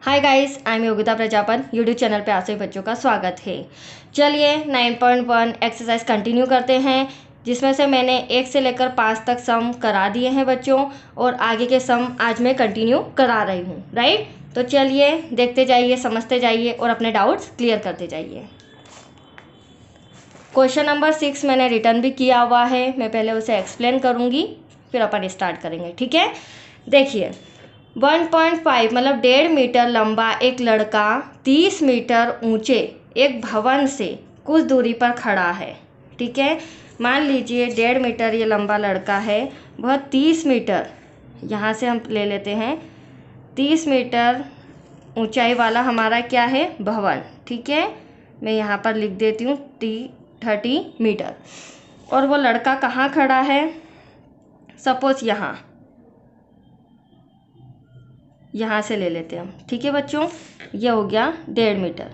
Hi guys, I am Yogita Prajapat. YouTube channel पे आप सभी बच्चों का स्वागत है। चलिए 9.1 एक्सरसाइज कंटिन्यू करते हैं, जिसमें से मैंने 1 से लेकर 5 तक सम करा दिए हैं बच्चों, और आगे के सम आज मैं कंटिन्यू करा रही हूँ। राइट, तो चलिए देखते जाइए, समझते जाइए और अपने डाउट्स क्लियर करते जाइए। क्वेश्चन नंबर 6 मैंने रिटर्न भी किया हुआ है, मैं पहले उसे एक्सप्लेन करूँगी फिर अपन स्टार्ट करेंगे। ठीक है, देखिए 1.5 मतलब 1.5 मीटर लंबा एक लड़का 30 मीटर ऊंचे एक भवन से कुछ दूरी पर खड़ा है। ठीक है, मान लीजिए 1.5 मीटर ये लंबा लड़का है, वह 30 मीटर, यहाँ से हम ले लेते हैं 30 मीटर ऊंचाई वाला हमारा क्या है, भवन। ठीक है, मैं यहाँ पर लिख देती हूँ 30 मीटर। और वो लड़का कहाँ खड़ा है, सपोज यहाँ से ले लेते हैं हम। ठीक है बच्चों, ये हो गया 1.5 मीटर,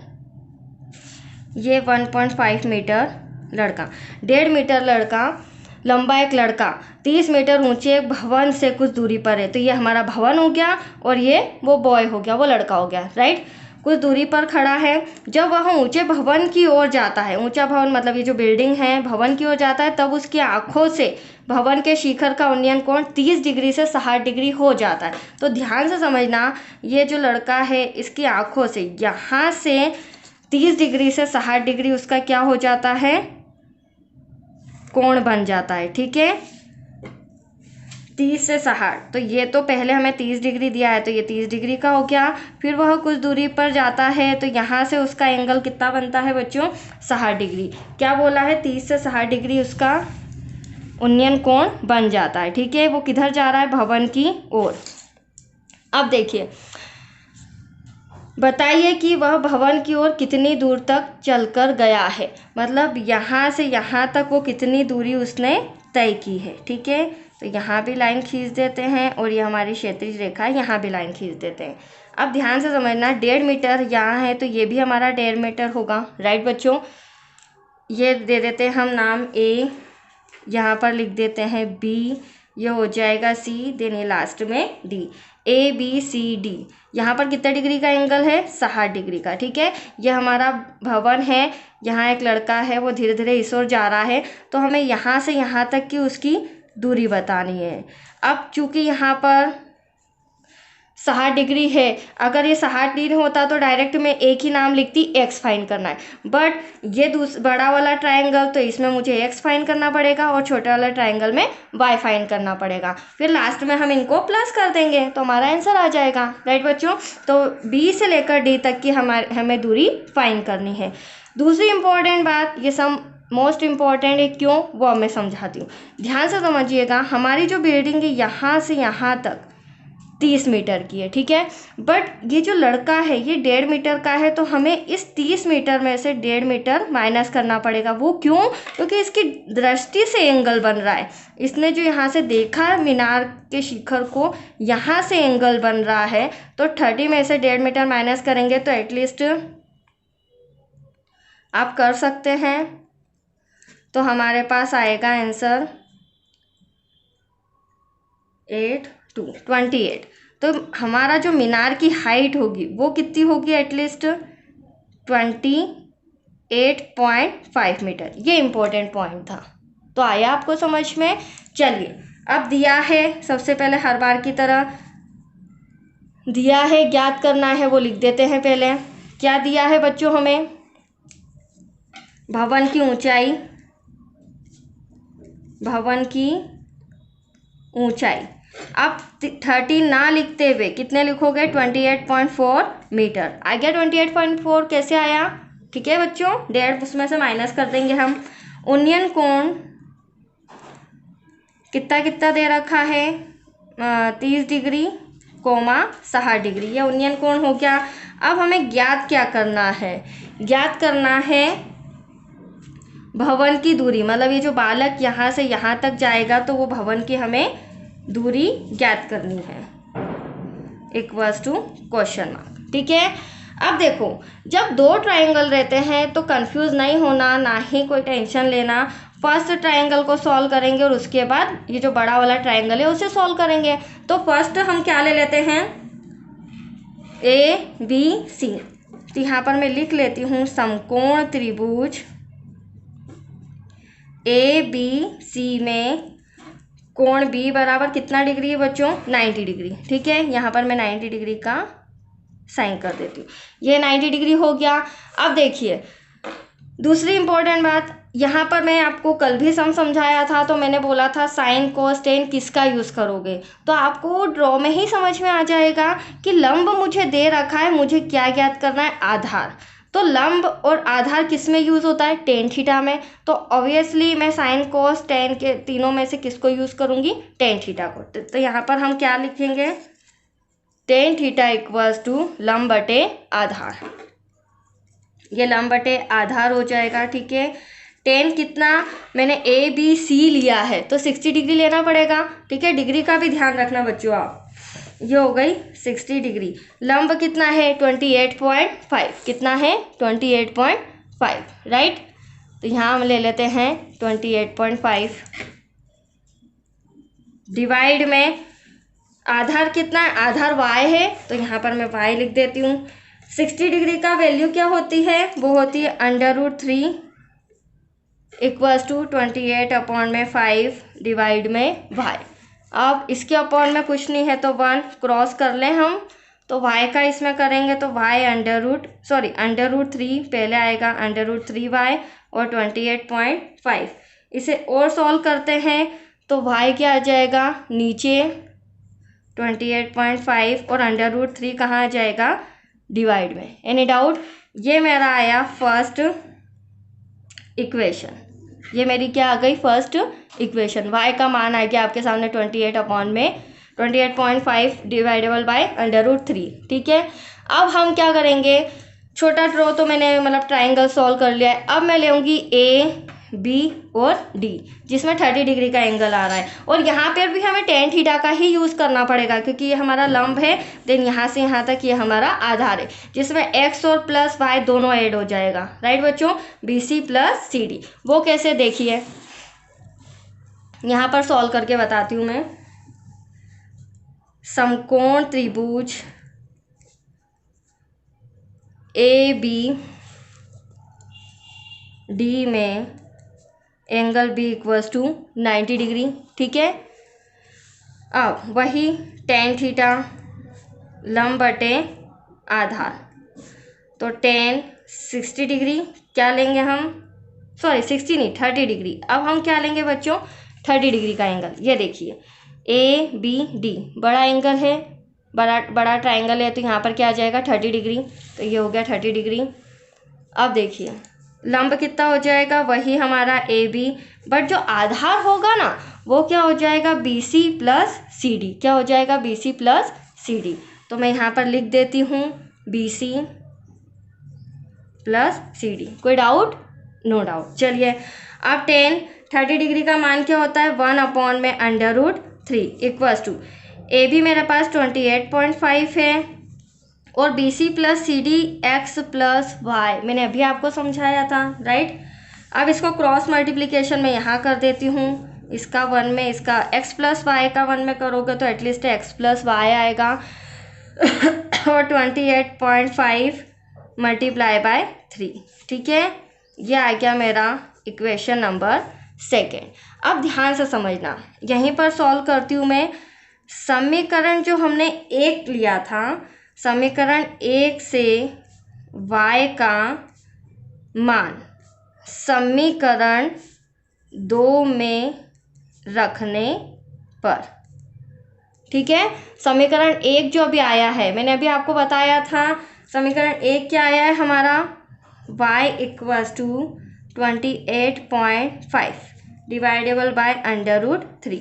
ये 1.5 मीटर लड़का, 1.5 मीटर लड़का लंबा एक लड़का 30 मीटर ऊंचे एक भवन से कुछ दूरी पर है। तो ये हमारा भवन हो गया और ये वो बॉय हो गया, वो लड़का हो गया। राइट, कुछ दूरी पर खड़ा है। जब वह ऊंचे भवन की ओर जाता है, ऊंचा भवन मतलब ये जो बिल्डिंग है, भवन की ओर जाता है, तब उसकी आंखों से भवन के शिखर का उन्नयन कोण 30 डिग्री से 60 डिग्री हो जाता है। तो ध्यान से समझना, ये जो लड़का है इसकी आंखों से यहाँ से 30 डिग्री से 60 डिग्री उसका क्या हो जाता है, कोण बन जाता है। ठीक है, 30 से 60, तो ये तो पहले हमें 30 डिग्री दिया है, तो ये 30 डिग्री का हो गया। फिर वह कुछ दूरी पर जाता है, तो यहाँ से उसका एंगल कितना बनता है बच्चों, 60 डिग्री। क्या बोला है, 30 से 60 डिग्री उसका उन्नयन कोण बन जाता है। ठीक है, वो किधर जा रहा है, भवन की ओर। अब देखिए, बताइए कि वह भवन की ओर कितनी दूर तक चलकर गया है, मतलब यहाँ से यहाँ तक वो कितनी दूरी उसने तय की है। ठीक है, तो यहाँ भी लाइन खींच देते हैं और ये हमारी क्षैतिज रेखा है, यहाँ भी लाइन खींच देते हैं। अब ध्यान से समझना, 1.5 मीटर यहाँ है तो ये भी हमारा 1.5 मीटर होगा। राइट बच्चों, ये दे देते हैं हम नाम A, यहाँ पर लिख देते हैं B, ये हो जाएगा C, देन ये लास्ट में D, ABCD। यहाँ पर कितने डिग्री का एंगल है, 60 डिग्री का। ठीक है, ये हमारा भवन है, यहाँ एक लड़का है, वो धीरे धीरे इस ओर जा रहा है, तो हमें यहाँ से यहाँ तक की उसकी दूरी बतानी है। अब चूंकि यहाँ पर 60 डिग्री है, अगर ये 60 डिग्री होता तो डायरेक्ट में एक ही नाम लिखती, एक्स फाइंड करना है। बट ये बड़ा वाला ट्रायंगल, तो इसमें मुझे एक्स फाइंड करना पड़ेगा और छोटा वाला ट्रायंगल में वाई फाइंड करना पड़ेगा। फिर लास्ट में हम इनको प्लस कर देंगे तो हमारा आंसर आ जाएगा। राइट बच्चों, तो बी से लेकर डी तक की हमें दूरी फाइंड करनी है। दूसरी इंपॉर्टेंट बात, ये सम मोस्ट इम्पॉर्टेंट है, क्यों वो अब मैं समझाती हूँ। ध्यान से समझिएगा, हमारी जो बिल्डिंग है यहाँ से यहाँ तक 30 मीटर की है। ठीक है, बट ये जो लड़का है ये 1.5 मीटर का है, तो हमें इस 30 मीटर में से 1.5 मीटर माइनस करना पड़ेगा। वो क्यों, क्योंकि इसकी दृष्टि से एंगल बन रहा है, इसने जो यहाँ से देखा मीनार के शिखर को, यहाँ से एंगल बन रहा है। तो 30 में से 1.5 मीटर माइनस करेंगे तो एटलीस्ट आप कर सकते हैं, तो हमारे पास आएगा आंसर 28। तो हमारा जो मीनार की हाइट होगी वो कितनी होगी, एटलीस्ट 28.5 मीटर। ये इंपॉर्टेंट पॉइंट था, तो आया आपको समझ में। चलिए, अब दिया है, सबसे पहले हर बार की तरह दिया है, ज्ञात करना है, वो लिख देते हैं। पहले क्या दिया है बच्चों, हमें भवन की ऊंचाई, भवन की ऊंचाई। अब 30 ना लिखते हुए कितने लिखोगे, 28.4 मीटर आ गया। 28.4 कैसे आया, ठीक है बच्चों, 1.5 उसमें से माइनस कर देंगे हम। उन्नयन कोण कितना कितना दे रखा है, 30 डिग्री कोमा 60 डिग्री, ये उन्नयन कोण हो गया। अब हमें ज्ञात क्या करना है, ज्ञात करना है भवन की दूरी, मतलब ये जो बालक यहाँ से यहाँ तक जाएगा तो वो भवन की हमें दूरी ज्ञात करनी है, इक्वल्स टू क्वेश्चन मार्क। ठीक है, अब देखो, जब 2 ट्रायंगल रहते हैं तो कंफ्यूज नहीं होना, ना ही कोई टेंशन लेना। फर्स्ट ट्रायंगल को सॉल्व करेंगे और उसके बाद ये जो बड़ा वाला ट्रायंगल है उसे सॉल्व करेंगे। तो फर्स्ट हम क्या ले लेते हैं, ABC। तो यहाँ पर मैं लिख लेती हूँ समकोण त्रिभुज ABC में कोण B बराबर कितना डिग्री है बच्चों? 90 डिग्री। ठीक है, यहाँ पर मैं 90 डिग्री का साइन कर देती हूँ। ये 90 डिग्री हो गया। अब देखिए दूसरी इंपॉर्टेंट बात, यहाँ पर मैं आपको कल भी समझाया था, तो मैंने बोला था साइन कोस टेन किसका यूज़ करोगे, तो आपको ड्रॉ में ही समझ में आ जाएगा कि लंब मुझे दे रखा है, मुझे क्या ज्ञात करना है? आधार। तो लंब और आधार किस में यूज़ होता है? टेन थीटा में। तो ऑब्वियसली मैं साइन कोस टेन के तीनों में से किसको यूज़ करूँगी? टेन थीटा को। तो यहाँ पर हम क्या लिखेंगे? टेन थीटा इक्वल्स टू लंब बटे आधार। ये लंब बटे आधार हो जाएगा। ठीक है, टेन कितना मैंने ABC लिया है तो 60 डिग्री लेना पड़ेगा। ठीक है, डिग्री का भी ध्यान रखना बच्चों आप। ये हो गई 60 डिग्री। लंब कितना है? 28.5। कितना है? 28.5। राइट, तो यहाँ हम ले लेते हैं 28.5 डिवाइड में आधार कितना है? आधार y है, तो यहाँ पर मैं y लिख देती हूँ। 60 डिग्री का वैल्यू क्या होती है? वो होती है √3 इक्वल्स टू 28/5 डिवाइड में y। अब इसके अपॉन में कुछ नहीं है तो 1 क्रॉस कर लें हम, तो y का इसमें करेंगे तो y √3 पहले आएगा √3y और 28.5। इसे और सॉल्व करते हैं तो y क्या आ जाएगा? नीचे 28.5 और √3 कहाँ आ जाएगा? डिवाइड में। Any doubt? ये मेरा आया फर्स्ट इक्वेशन। ये मेरी क्या आ गई? First equation. y का मान आ गया आपके सामने 28/5 डिवाइडेबल बाय √3। ठीक है, अब हम क्या करेंगे? छोटा ड्रॉ तो मैंने मतलब ट्राइंगल सॉल्व कर लिया है। अब मैं लेऊंगी A B और D जिसमें 30 डिग्री का एंगल आ रहा है, और यहाँ पर भी हमें टेन थीटा का ही यूज़ करना पड़ेगा क्योंकि ये हमारा लंब है। देन यहाँ से यहाँ तक ये हमारा आधार है जिसमें x और प्लस y दोनों ऐड हो जाएगा। राइट बच्चों, BC प्लस CD। वो कैसे? देखिए यहाँ पर सॉल्व करके बताती हूँ मैं। समकोण त्रिभुज ABD में angle B equals to 90 degree. ठीक है, अब वही टेन थीटा लंब बटे आधार, तो टेन 60 डिग्री क्या लेंगे हम? सॉरी 60 नहीं, 30 डिग्री। अब हम क्या लेंगे बच्चों? 30 डिग्री का एंगल। ये देखिए ABD बड़ा एंगल है, बड़ा ट्राइंगल है, तो यहाँ पर क्या आ जाएगा? 30 डिग्री। तो ये हो गया 30 डिग्री। अब देखिए लंब कितना हो जाएगा? वही हमारा AB, बट जो आधार होगा ना वो क्या हो जाएगा? BC plus CD। क्या हो जाएगा? BC plus CD। तो मैं यहाँ पर लिख देती हूँ BC प्लस CD। कोई डाउट? No doubt. चलिए अब 30 डिग्री का मान क्या होता है? 1 में √3 इक्वल्स टू AB मेरे पास 28.5 है और BC plus CD x plus y मैंने अभी आपको समझाया था। राइट, अब इसको क्रॉस मल्टीप्लिकेशन में यहाँ कर देती हूँ। इसका 1 में, इसका x प्लस वाई का 1 में करोगे तो एटलीस्ट x प्लस वाई आएगा और 28.5 मल्टीप्लाई बाय 3। ठीक है, ये आ गया मेरा इक्वेशन नंबर 2। अब ध्यान से समझना, यहीं पर सॉल्व करती हूँ मैं। समीकरण जो हमने 1 लिया था, समीकरण 1 से y का मान समीकरण 2 में रखने पर, ठीक है, समीकरण 1 जो अभी आया है, मैंने अभी आपको बताया था समीकरण 1 क्या आया है हमारा? y equals to 28.5 dividable by √3।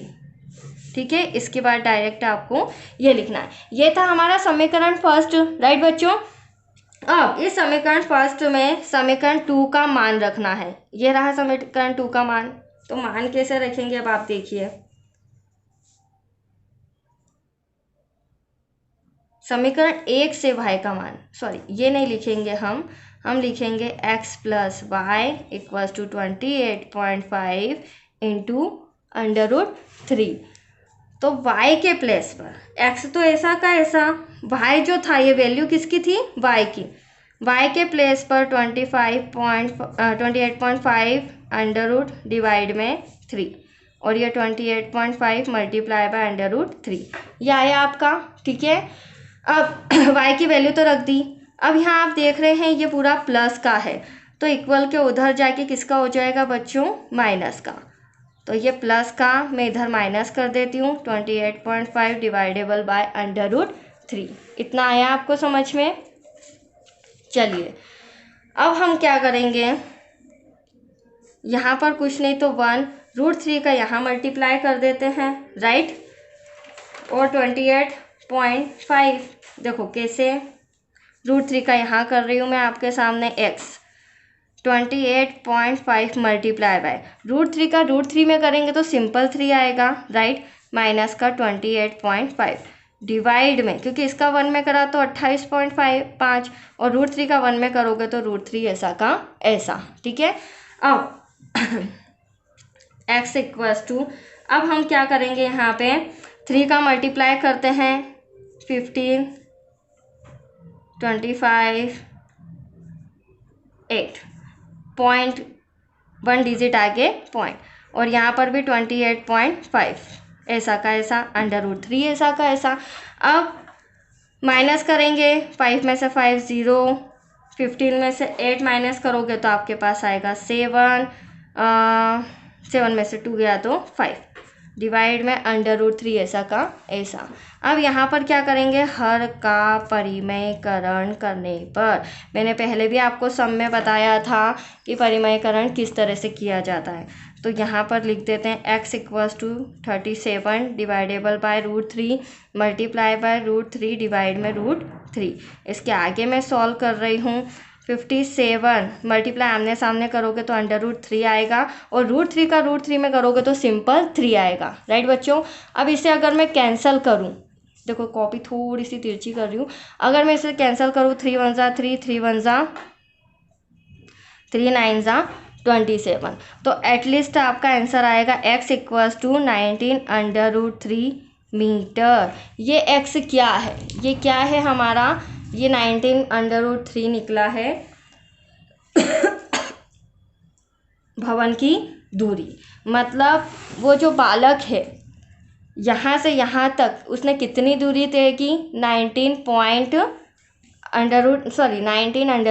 ठीक है, इसके बाद डायरेक्ट आपको ये लिखना है। ये था हमारा समीकरण फर्स्ट। राइट बच्चों, अब इस समीकरण फर्स्ट में समीकरण 2 का मान रखना है। ये रहा समीकरण 2 का मान। तो मान कैसे रखेंगे अब आप देखिए। समीकरण 1 से y का मान, सॉरी ये नहीं लिखेंगे हम लिखेंगे x plus y equals to 28.5 into √3। तो y के प्लेस पर x तो ऐसा का ऐसा वाई जो था ये वैल्यू किसकी थी, वाई की। वाई के प्लेस पर 28.5 अंडर रूट डिवाइड में 3 और ये 28.5 मल्टीप्लाई बाय अंडर रूट 3 ये आया आपका। ठीक है, अब y की वैल्यू तो रख दी। अब यहाँ आप देख रहे हैं ये पूरा प्लस का है तो इक्वल के उधर जाके किसका हो जाएगा बच्चों, माइनस का। तो ये प्लस का मैं इधर माइनस कर देती हूँ, 28.5 डिवाइडेबल बाय अंडर रूट 3। इतना आया आपको समझ में। चलिए अब हम क्या करेंगे, यहाँ पर कुछ नहीं तो 1√3 का यहाँ मल्टीप्लाई कर देते हैं, राइट। और 28.5 देखो कैसे, √3 का यहाँ कर रही हूँ मैं आपके सामने x, 28.5 मल्टीप्लाई बाय √3 का √3 में करेंगे तो सिंपल 3 आएगा, राइट। माइनस का 28.5 डिवाइड में, क्योंकि इसका 1 में करा तो 28.5 और √3 का 1 में करोगे तो √3 ऐसा का ऐसा। ठीक है, अब x इक्वल्स टू, अब हम क्या करेंगे यहाँ पे 3 का मल्टीप्लाई करते हैं, 15, 25, 8 पॉइंट 1 डिजिट आगे पॉइंट, और यहाँ पर भी 28.5 ऐसा का ऐसा अंडर रूट 3 ऐसा का ऐसा। अब माइनस करेंगे, 5 में से 5 0, 15 में से 8 माइनस करोगे तो आपके पास आएगा 7, 7 में से 2 गया तो 5 डिवाइड में अंडर रूट 3 ऐसा का ऐसा। अब यहाँ पर क्या करेंगे, हर का परिमयकरण करने पर, मैंने पहले भी आपको सम में बताया था कि परिमयकरण किस तरह से किया जाता है। तो यहाँ पर लिख देते हैं x equals to 37 dividable by √3 multiply by √3 divide में √3। इसके आगे मैं सॉल्व कर रही हूँ, 57 मल्टीप्लाई आमने सामने करोगे तो अंडर रूट 3 आएगा और √3 का √3 में करोगे तो सिंपल 3 आएगा, राइट बच्चों। अब इसे अगर मैं कैंसिल करूं, देखो कॉपी थोड़ी सी तिरछी कर रही हूँ, अगर मैं इसे कैंसिल करूँ 3 1 जा 3, 3 1 जा 3, 9 जा 27, तो एटलीस्ट आपका आंसर आएगा x equals to 19 under root 3 metre. ये x क्या है, ये क्या है हमारा, ये 19 अंडर रूट 3 निकला है भवन की दूरी। मतलब वो जो बालक है यहाँ से यहाँ तक उसने कितनी दूरी तय की, 19 अंडर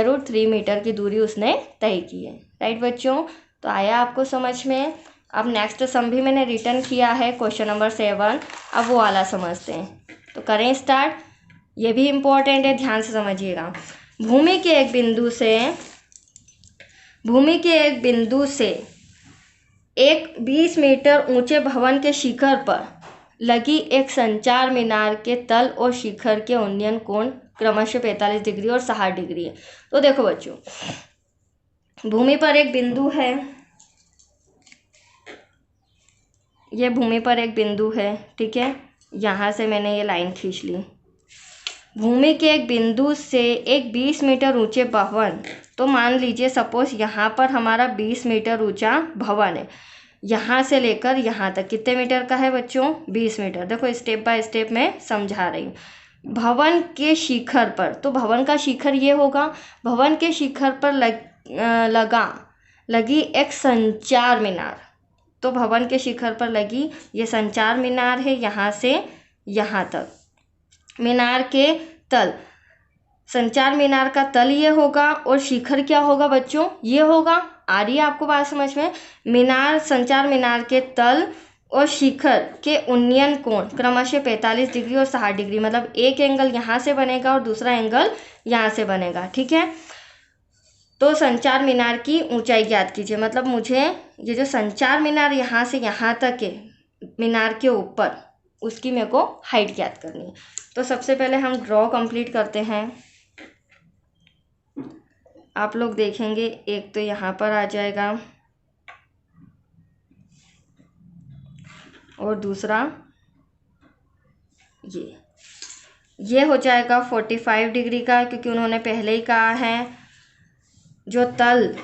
रूट 3 मीटर की दूरी उसने तय की है, राइट बच्चों। तो आया आपको समझ में। अब नेक्स्ट सम भी मैंने रिटर्न किया है, क्वेश्चन नंबर 7, अब वो वाला समझते हैं। तो करें स्टार्ट, ये भी इम्पोर्टेंट है, ध्यान से समझिएगा। भूमि के एक बिंदु से एक 20 मीटर ऊंचे भवन के शिखर पर लगी एक संचार मीनार के तल और शिखर के उन्नयन कोण क्रमशः 45 डिग्री और 60 डिग्री है। तो देखो बच्चों, भूमि पर एक बिंदु है, ये भूमि पर एक बिंदु है, ठीक है। यहाँ से मैंने ये लाइन खींच ली। भूमि के एक बिंदु से एक 20 मीटर ऊंचे भवन, तो मान लीजिए सपोज यहाँ पर हमारा 20 मीटर ऊंचा भवन है, यहाँ से लेकर यहाँ तक कितने मीटर का है बच्चों, 20 मीटर। देखो स्टेप बाय स्टेप मैं समझा रही हूँ। भवन के शिखर पर, तो भवन का शिखर ये होगा, भवन के शिखर पर लगी एक संचार मीनार, तो भवन के शिखर पर लगी ये संचार मीनार है यहाँ से यहाँ तक। मीनार के तल, संचार मीनार का तल ये होगा और शिखर क्या होगा बच्चों, ये होगा। आ रही है आपको बात समझ में। मीनार, संचार मीनार के तल और शिखर के उन्नयन कोण क्रमशः 45 डिग्री और 60 डिग्री, मतलब एक एंगल यहाँ से बनेगा और दूसरा एंगल यहाँ से बनेगा, ठीक है। तो संचार मीनार की ऊंचाई ज्ञात कीजिए, मतलब मुझे ये जो संचार मीनार यहाँ से यहाँ तक है मीनार के ऊपर, उसकी मेरे को हाइट ज्ञात करनी है। तो सबसे पहले हम ड्रॉ कंप्लीट करते हैं। आप लोग देखेंगे एक तो यहाँ पर आ जाएगा और दूसरा ये हो जाएगा 45 डिग्री का, क्योंकि उन्होंने पहले ही कहा है जो तल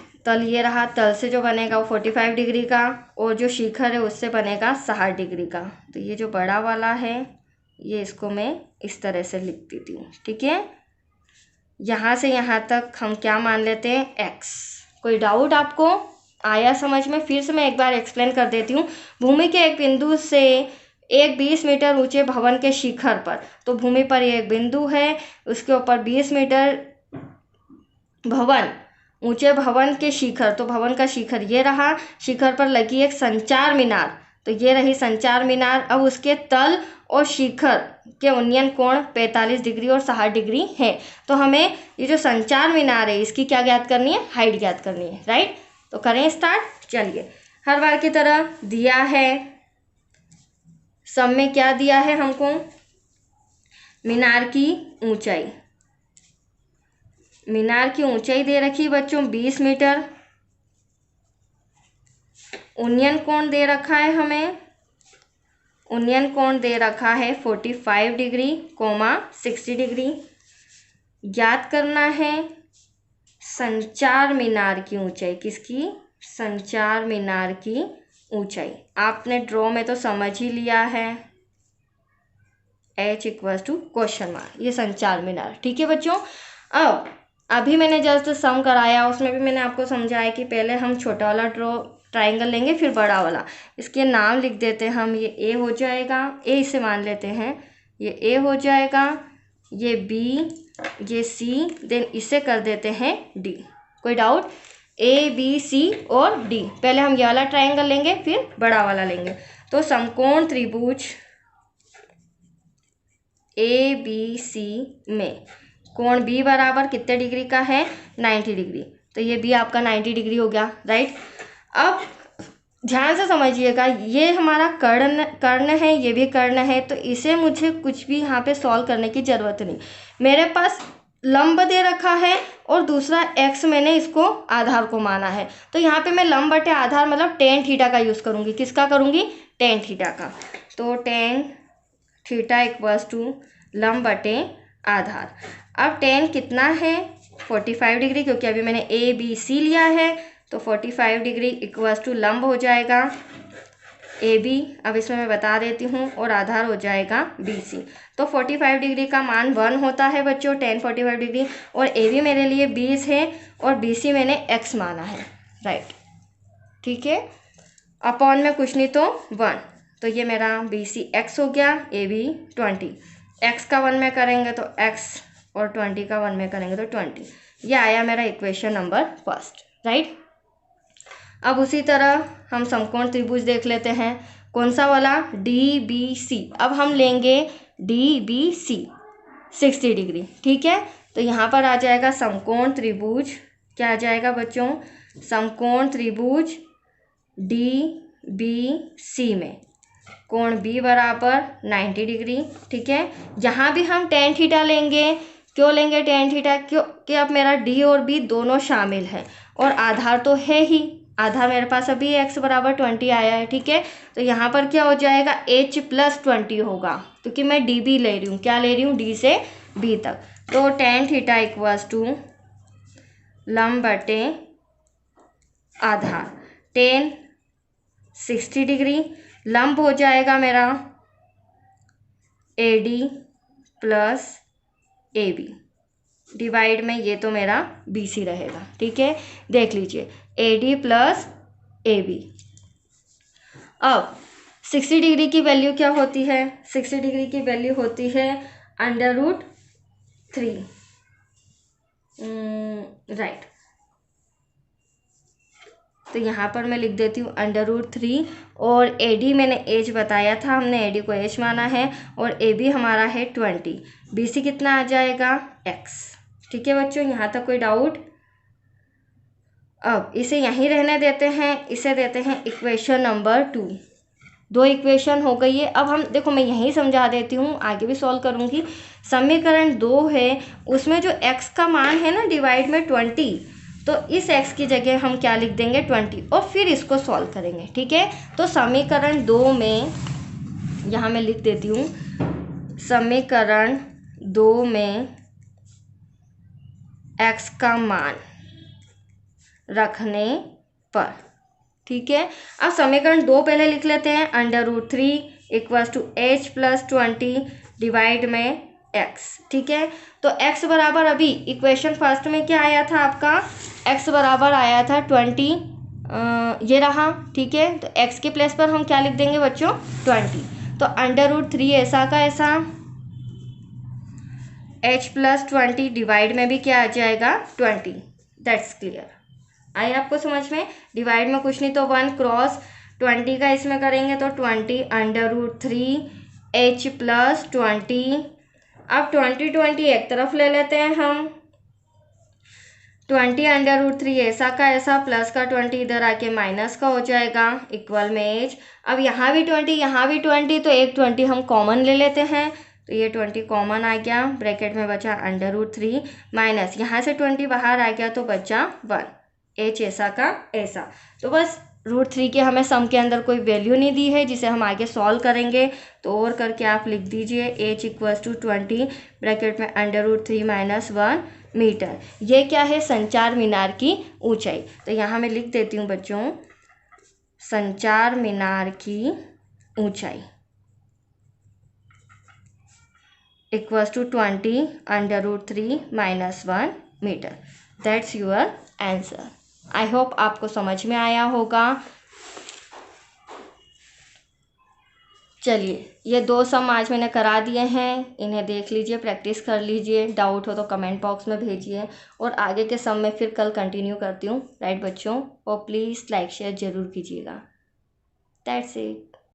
ये रहा, तल से जो बनेगा वो 45 डिग्री का और जो शिखर है उससे बनेगा 60 डिग्री का। तो ये जो बड़ा वाला है ये इसको मैं इस तरह से लिख देती हूँ, ठीक है। यहाँ से यहाँ तक हम क्या मान लेते हैं, x। कोई डाउट आपको आया समझ में? फिर से मैं एक बार एक्सप्लेन कर देती हूँ। भूमि के एक बिंदु से एक 20 मीटर ऊंचे भवन के शिखर पर, तो भूमि पर एक बिंदु है, उसके ऊपर 20 मीटर भवन, ऊंचे भवन के शिखर, तो भवन का शिखर ये रहा, शिखर पर लगी एक संचार मीनार, तो ये रही संचार मीनार। अब उसके तल और शिखर के उन्नयन कोण 45 डिग्री और 60 डिग्री है। तो हमें ये जो संचार मीनार है इसकी क्या ज्ञात करनी है, हाइट ज्ञात करनी है, राइट। तो करें स्टार्ट। चलिए, हर बार की तरह दिया है, सब में क्या दिया है हमको, मीनार की ऊंचाई, मीनार की ऊंचाई दे रखी बच्चों 20 मीटर, उन्नयन कोण दे रखा है हमें, उन्नयन कोण दे रखा है 45 डिग्री, 60 डिग्री। ज्ञात करना है संचार मीनार की ऊंचाई, किसकी, संचार मीनार की ऊंचाई। आपने ड्रॉ में तो समझ ही लिया है, h = क्वेश्चन मार्क, ये संचार मीनार, ठीक है बच्चों। अब अभी मैंने जस्ट सम कराया, उसमें भी मैंने आपको समझाया कि पहले हम छोटा वाला ट्राइंगल लेंगे फिर बड़ा वाला। इसके नाम लिख देते हैं हम, ये ए हो जाएगा, ए इसे मान लेते हैं, ये ए हो जाएगा, ये बी, ये सी, देन इसे कर देते हैं डी। कोई डाउट, ए बी सी और डी। पहले हम ये वाला ट्राइंगल लेंगे फिर बड़ा वाला लेंगे। तो समकोण त्रिभुज ए बी सी में कोण बी बराबर कितने डिग्री का है, 90 डिग्री, तो ये बी आपका 90 डिग्री हो गया, राइट। अब ध्यान से समझिएगा, ये हमारा कर्ण है, ये भी कर्ण है, तो इसे मुझे कुछ भी यहाँ पे सॉल्व करने की ज़रूरत नहीं। मेरे पास लंब दे रखा है और दूसरा x मैंने इसको आधार को माना है, तो यहाँ पे मैं लंब बटे आधार मतलब tan थीटा का यूज़ करूँगी। किसका करूँगी, tan थीटा का। तो tan थीटा = लंब बटे आधार। अब tan कितना है, 45 डिग्री, क्योंकि अभी मैंने ए बी सी लिया है, तो 45 डिग्री = लंब हो जाएगा ए बी, अब इसमें मैं बता देती हूँ, और आधार हो जाएगा बी सी। तो 45 डिग्री का मान 1 होता है बच्चों, tan 45 डिग्री, और ए बी मेरे लिए 20 है और बी सी मैंने x माना है, राइट, ठीक है। अपॉन में कुछ नहीं तो 1, तो ये मेरा बी सी x हो गया, ए बी 20, x का 1 में करेंगे तो x और 20 का 1 में करेंगे तो 20। ये आया मेरा इक्वेशन नंबर फर्स्ट, राइट। अब उसी तरह हम समकोण त्रिभुज देख लेते हैं, कौन सा वाला, डी बी सी। अब हम लेंगे डी बी सी 60 डिग्री, ठीक है। तो यहाँ पर आ जाएगा समकोण त्रिभुज, क्या आ जाएगा बच्चों, समकोण त्रिभुज डी बी सी में कोण बी बराबर 90 डिग्री, ठीक है। यहाँ भी हम tan थीटा लेंगे, क्यों लेंगे tan थीटा, क्योंकि अब मेरा डी और बी दोनों शामिल है और आधार तो है ही, आधार मेरे पास अभी x = 20 आया है, ठीक है। तो यहाँ पर क्या हो जाएगा, h + 20 होगा, क्योंकि मैं डी बी ले रही हूँ, क्या ले रही हूँ, डी से बी तक। तो tan थीटा = लंब बटे आधार, tan 60 डिग्री, लंब हो जाएगा मेरा A D plus A B, divide में ये तो मेरा बी सी रहेगा, ठीक है। देख लीजिए, A D plus A B. अब 60 डिग्री की वैल्यू क्या होती है, 60 डिग्री की वैल्यू होती है √3, राइट। तो यहाँ पर मैं लिख देती हूँ √3, और ए डी मैंने एज बताया था, हमने ए डी को एज माना है, और ए बी हमारा है 20, बी सी कितना आ जाएगा, x, ठीक है बच्चों। यहाँ तक कोई डाउट। अब इसे यहीं रहने देते हैं, इसे देते हैं इक्वेशन नंबर 2। 2 इक्वेशन हो गई है। अब हम देखो, मैं यहीं समझा देती हूँ, आगे भी सॉल्व करूँगी। समीकरण 2 है, उसमें जो x का मान है ना डिवाइड में 20, तो इस x की जगह हम क्या लिख देंगे, 20, और फिर इसको सॉल्व करेंगे, ठीक है। तो समीकरण 2 में यहाँ मैं लिख देती हूँ, समीकरण 2 में x का मान रखने पर, ठीक है। अब समीकरण 2 पहले लिख लेते हैं, √3 = h + 20 डिवाइड में x, ठीक है। तो x बराबर अभी इक्वेशन फर्स्ट में क्या आया था आपका, x बराबर आया था 20, ये रहा, ठीक है। तो x के प्लेस पर हम क्या लिख देंगे बच्चों, 20। तो √3 ऐसा का ऐसा, h प्लस 20 डिवाइड में भी क्या आ जाएगा, 20। दैट्स क्लियर, आई आपको समझ में। डिवाइड में कुछ नहीं तो 1 क्रॉस 20 का इसमें करेंगे तो 20 √3 h प्लस 20। अब 20 एक तरफ ले लेते हैं हम, 20 √3 ऐसा का ऐसा, प्लस का 20 इधर आके माइनस का हो जाएगा, इक्वल में एज। अब यहाँ भी 20 यहाँ भी 20, तो एक 20 हम कॉमन ले लेते हैं, तो ये 20 कॉमन आ गया, ब्रैकेट में बचा √3 माइनस यहाँ से 20 बाहर आ गया तो बचा 1, एच ऐसा का ऐसा। तो बस √3 के हमें सम के अंदर कोई वैल्यू नहीं दी है जिसे हम आगे सॉल्व करेंगे, तो और करके आप लिख दीजिए h इक्वल्स टू 20 ब्रैकेट में √3 माइनस 1 मीटर। ये क्या है, संचार मीनार की ऊंचाई। तो यहाँ मैं लिख देती हूँ बच्चों, संचार मीनार की ऊंचाई equals to 20 √3 minus 1 metre. That's your answer. I hope आपको समझ में आया होगा। चलिए, ये 2 सम आज मैंने करा दिए हैं, इन्हें देख लीजिए, प्रैक्टिस कर लीजिए, डाउट हो तो कमेंट बॉक्स में भेजिए, और आगे के सम में फिर कल कंटिन्यू करती हूँ, राइट बच्चों। और प्लीज़ लाइक शेयर ज़रूर कीजिएगा। That's it.